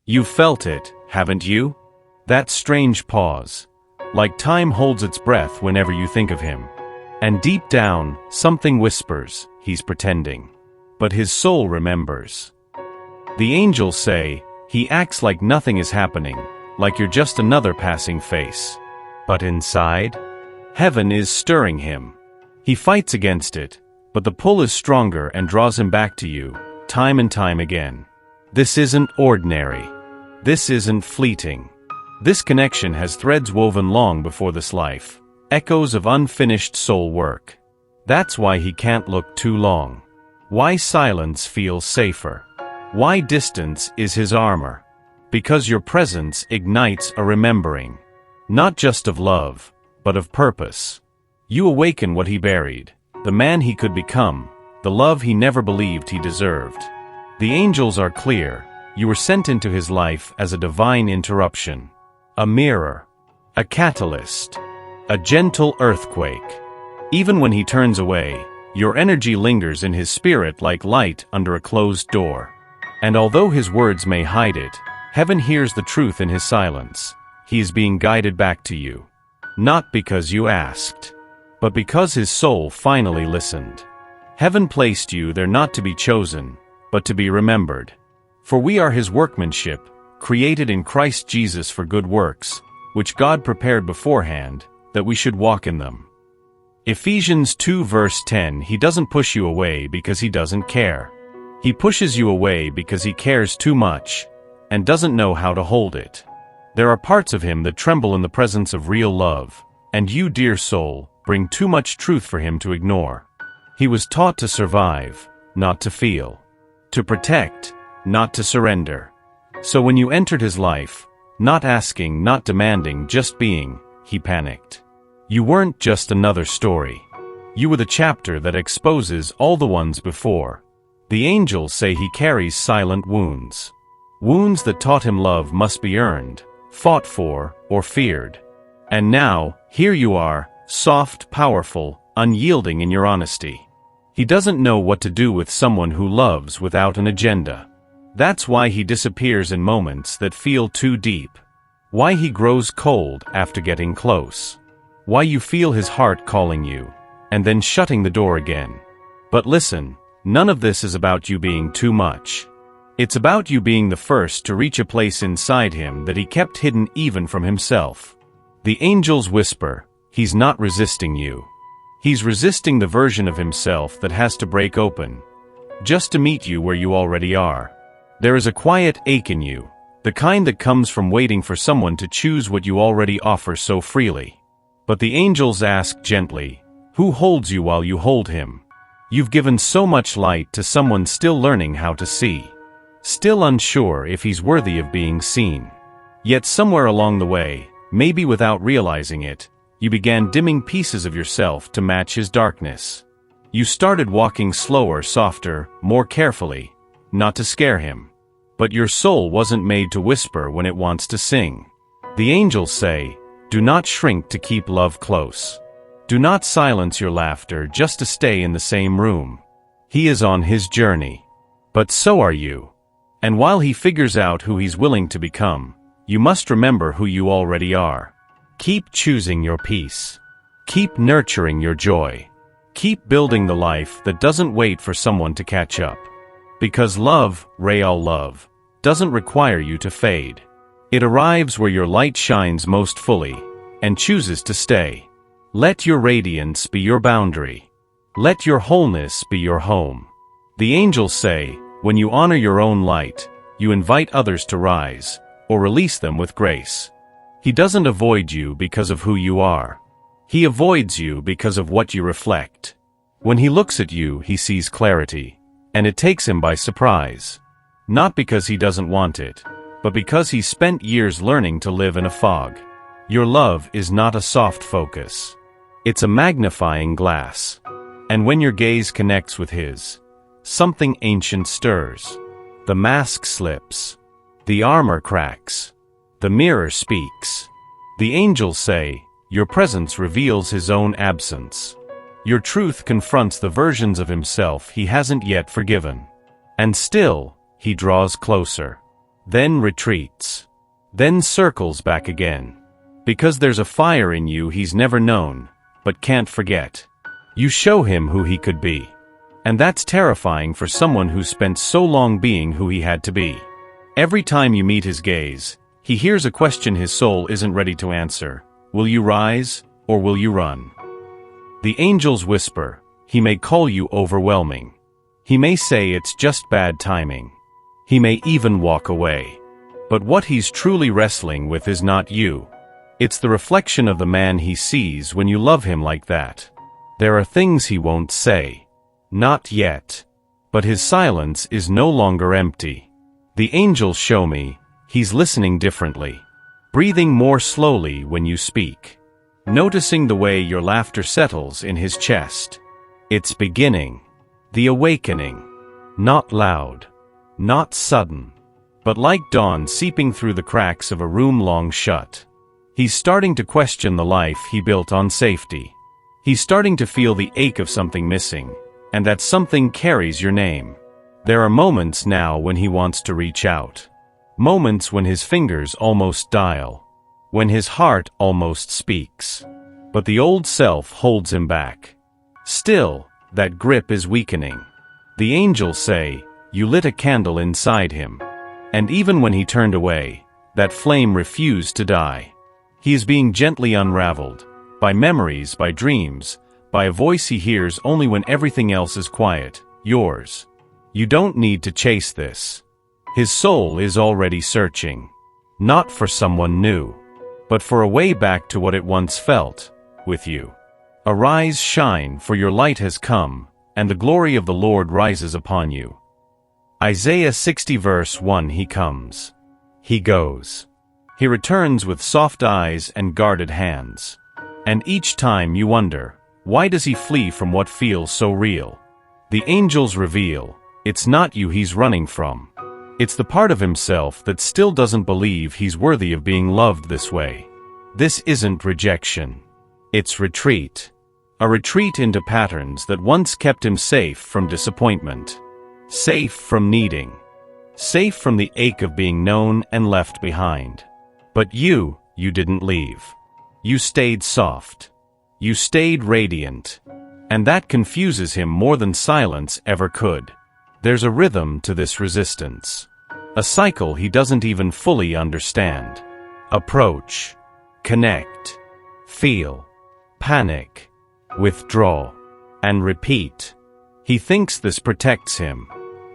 You've felt it, haven't you? That strange pause. Like time holds its breath whenever you think of him. And deep down, something whispers, he's pretending. But his soul remembers. The angels say, he acts like nothing is happening, like you're just another passing face. But inside, heaven is stirring him. He fights against it, but the pull is stronger and draws him back to you, time and time again. This isn't ordinary. This isn't fleeting. This connection has threads woven long before this life, echoes of unfinished soul work. That's why he can't look too long. Why silence feels safer. Why distance is his armor. Because your presence ignites a remembering. Not just of love, but of purpose. You awaken what he buried, the man he could become, the love he never believed he deserved. The angels are clear. You were sent into his life as a divine interruption. A mirror. A catalyst. A gentle earthquake. Even when he turns away, your energy lingers in his spirit like light under a closed door. And although his words may hide it, heaven hears the truth in his silence. He is being guided back to you. Not because you asked, but because his soul finally listened. Heaven placed you there not to be chosen, but to be remembered. For we are his workmanship, created in Christ Jesus for good works, which God prepared beforehand, that we should walk in them. Ephesians 2 verse 10. He doesn't push you away because he doesn't care. He pushes you away because he cares too much, and doesn't know how to hold it. There are parts of him that tremble in the presence of real love, and you, dear soul, bring too much truth for him to ignore. He was taught to survive, not to feel. To protect, not to surrender. So when you entered his life, not asking, not demanding, just being, he panicked. You weren't just another story. You were the chapter that exposes all the ones before. The angels say he carries silent wounds. Wounds that taught him love must be earned, fought for, or feared. And now, here you are, soft, powerful, unyielding in your honesty. He doesn't know what to do with someone who loves without an agenda. That's why he disappears in moments that feel too deep. Why he grows cold after getting close. Why you feel his heart calling you, and then shutting the door again. But listen, none of this is about you being too much. It's about you being the first to reach a place inside him that he kept hidden even from himself. The angels whisper, he's not resisting you. He's resisting the version of himself that has to break open, just to meet you where you already are. There is a quiet ache in you, the kind that comes from waiting for someone to choose what you already offer so freely. But the angels ask gently, who holds you while you hold him? You've given so much light to someone still learning how to see. Still unsure if he's worthy of being seen. Yet somewhere along the way, maybe without realizing it, you began dimming pieces of yourself to match his darkness. You started walking slower, softer, more carefully, not to scare him. But your soul wasn't made to whisper when it wants to sing. The angels say, do not shrink to keep love close. Do not silence your laughter just to stay in the same room. He is on his journey. But so are you. And while he figures out who he's willing to become, you must remember who you already are. Keep choosing your peace. Keep nurturing your joy. Keep building the life that doesn't wait for someone to catch up. Because love, real love, doesn't require you to fade. It arrives where your light shines most fully, and chooses to stay. Let your radiance be your boundary. Let your wholeness be your home. The angels say, when you honor your own light, you invite others to rise, or release them with grace. He doesn't avoid you because of who you are. He avoids you because of what you reflect. When he looks at you, he sees clarity, and it takes him by surprise. Not because he doesn't want it, but because he spent years learning to live in a fog. Your love is not a soft focus. It's a magnifying glass. And when your gaze connects with his, something ancient stirs. The mask slips. The armor cracks. The mirror speaks. The angels say, your presence reveals his own absence. Your truth confronts the versions of himself he hasn't yet forgiven. And still, he draws closer. then retreats, then circles back again. Because there's a fire in you he's never known, but can't forget. You show him who he could be. And that's terrifying for someone who spent so long being who he had to be. Every time you meet his gaze, he hears a question his soul isn't ready to answer. Will you rise, or will you run? The angels whisper. He may call you overwhelming. He may say it's just bad timing. He may even walk away. But what he's truly wrestling with is not you. It's the reflection of the man he sees when you love him like that. There are things he won't say. Not yet. But his silence is no longer empty. The angels show me, he's listening differently. Breathing more slowly when you speak. Noticing the way your laughter settles in his chest. It's beginning. The awakening. Not loud. Not sudden. But like dawn seeping through the cracks of a room long shut. He's starting to question the life he built on safety. He's starting to feel the ache of something missing, and that something carries your name. There are moments now when he wants to reach out. Moments when his fingers almost dial. When his heart almost speaks. But the old self holds him back. Still, that grip is weakening. The angels say, you lit a candle inside him. And even when he turned away, that flame refused to die. He is being gently unraveled, by memories, by dreams, by a voice he hears only when everything else is quiet, yours. You don't need to chase this. His soul is already searching. Not for someone new, but for a way back to what it once felt, with you. Arise, shine, for your light has come, and the glory of the Lord rises upon you. Isaiah 60 verse 1. He comes. He goes. He returns with soft eyes and guarded hands. And each time you wonder, why does he flee from what feels so real? The angels reveal, it's not you he's running from. It's the part of himself that still doesn't believe he's worthy of being loved this way. This isn't rejection. It's retreat. A retreat into patterns that once kept him safe from disappointment. Safe from needing. Safe from the ache of being known and left behind. But you didn't leave. You stayed soft. You stayed radiant. And that confuses him more than silence ever could. There's a rhythm to this resistance. A cycle he doesn't even fully understand. Approach. Connect. Feel. Panic. Withdraw, and repeat. He thinks this protects him,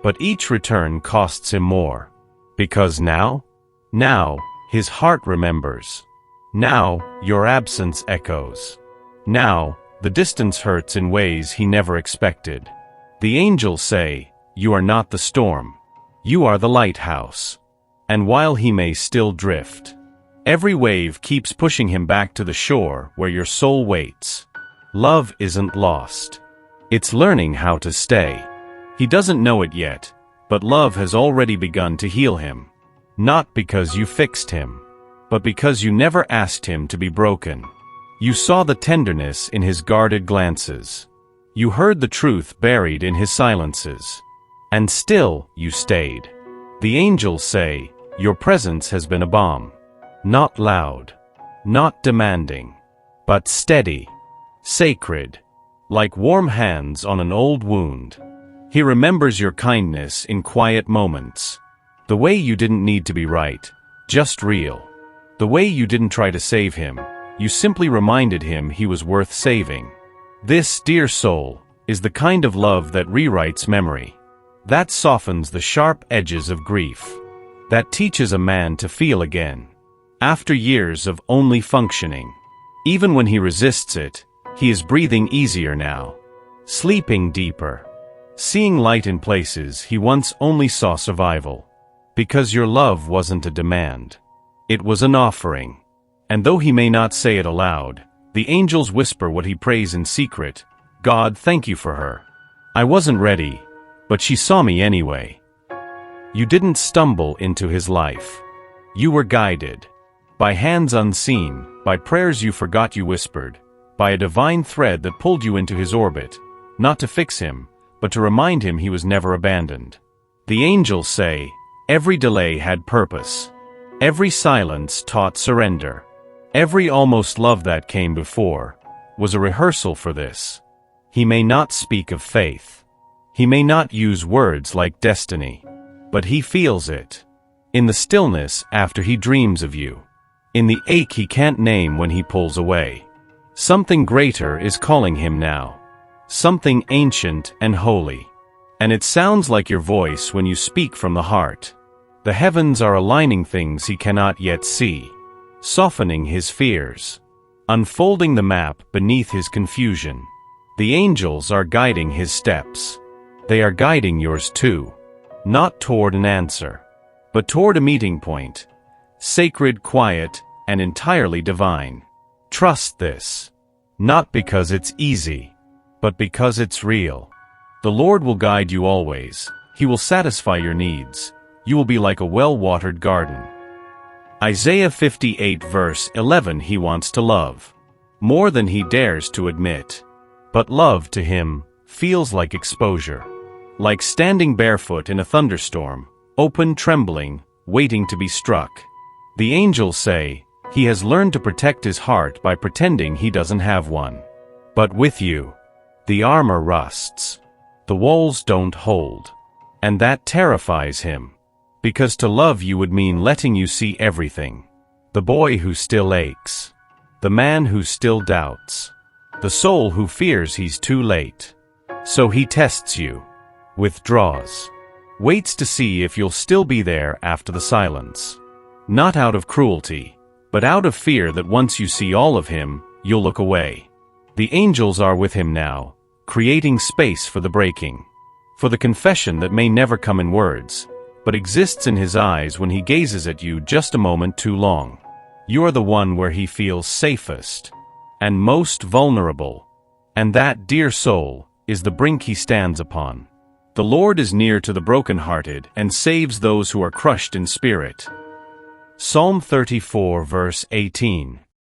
but each return costs him more. Because now, his heart remembers. Now, your absence echoes. Now, the distance hurts in ways he never expected. The angels say, you are not the storm. You are the lighthouse. And while he may still drift, every wave keeps pushing him back to the shore where your soul waits. Love isn't lost. It's learning how to stay. He doesn't know it yet, but love has already begun to heal him. Not because you fixed him, but because you never asked him to be broken. You saw the tenderness in his guarded glances. You heard the truth buried in his silences. And still, you stayed. The angels say, your presence has been a balm. Not loud, not demanding, but steady. Sacred, like warm hands on an old wound. He remembers your kindness in quiet moments. The way you didn't need to be right, just real. The way you didn't try to save him, you simply reminded him he was worth saving. This, dear soul, is the kind of love that rewrites memory. That softens the sharp edges of grief. That teaches a man to feel again. After years of only functioning. Even when he resists it, he is breathing easier now, sleeping deeper, seeing light in places he once only saw survival. Because your love wasn't a demand. It was an offering. And though he may not say it aloud, the angels whisper what he prays in secret. God, thank you for her. I wasn't ready, but she saw me anyway. You didn't stumble into his life. You were guided. By hands unseen, by prayers you forgot you whispered. By a divine thread that pulled you into his orbit, not to fix him, but to remind him he was never abandoned. The angels say, Every delay had purpose. Every silence taught surrender. Every almost love that came before was a rehearsal for this. He may not speak of faith. He may not use words like destiny. But he feels it. In the stillness after he dreams of you. In the ache he can't name when he pulls away. Something greater is calling him now. Something ancient and holy. And it sounds like your voice when you speak from the heart. The heavens are aligning things he cannot yet see. Softening his fears. Unfolding the map beneath his confusion. The angels are guiding his steps. They are guiding yours too. Not toward an answer, but toward a meeting point. Sacred, quiet, and entirely divine. Trust this. Not because it's easy, but because it's real. The Lord will guide you always. He will satisfy your needs. You will be like a well-watered garden. Isaiah 58 verse 11. He wants to love more than he dares to admit. But love to him feels like exposure. Like standing barefoot in a thunderstorm, open, trembling, waiting to be struck. The angels say, he has learned to protect his heart by pretending he doesn't have one. But with you, the armor rusts. The walls don't hold. And that terrifies him. Because to love you would mean letting you see everything. The boy who still aches. The man who still doubts. The soul who fears he's too late. So he tests you. Withdraws. Waits to see if you'll still be there after the silence. Not out of cruelty, but out of fear that once you see all of him, you'll look away. The angels are with him now, creating space for the breaking. For the confession that may never come in words, but exists in his eyes when he gazes at you just a moment too long. You are the one where he feels safest and most vulnerable. And that, dear soul, is the brink he stands upon. The Lord is near to the brokenhearted and saves those who are crushed in spirit. Psalm 34 verse 18.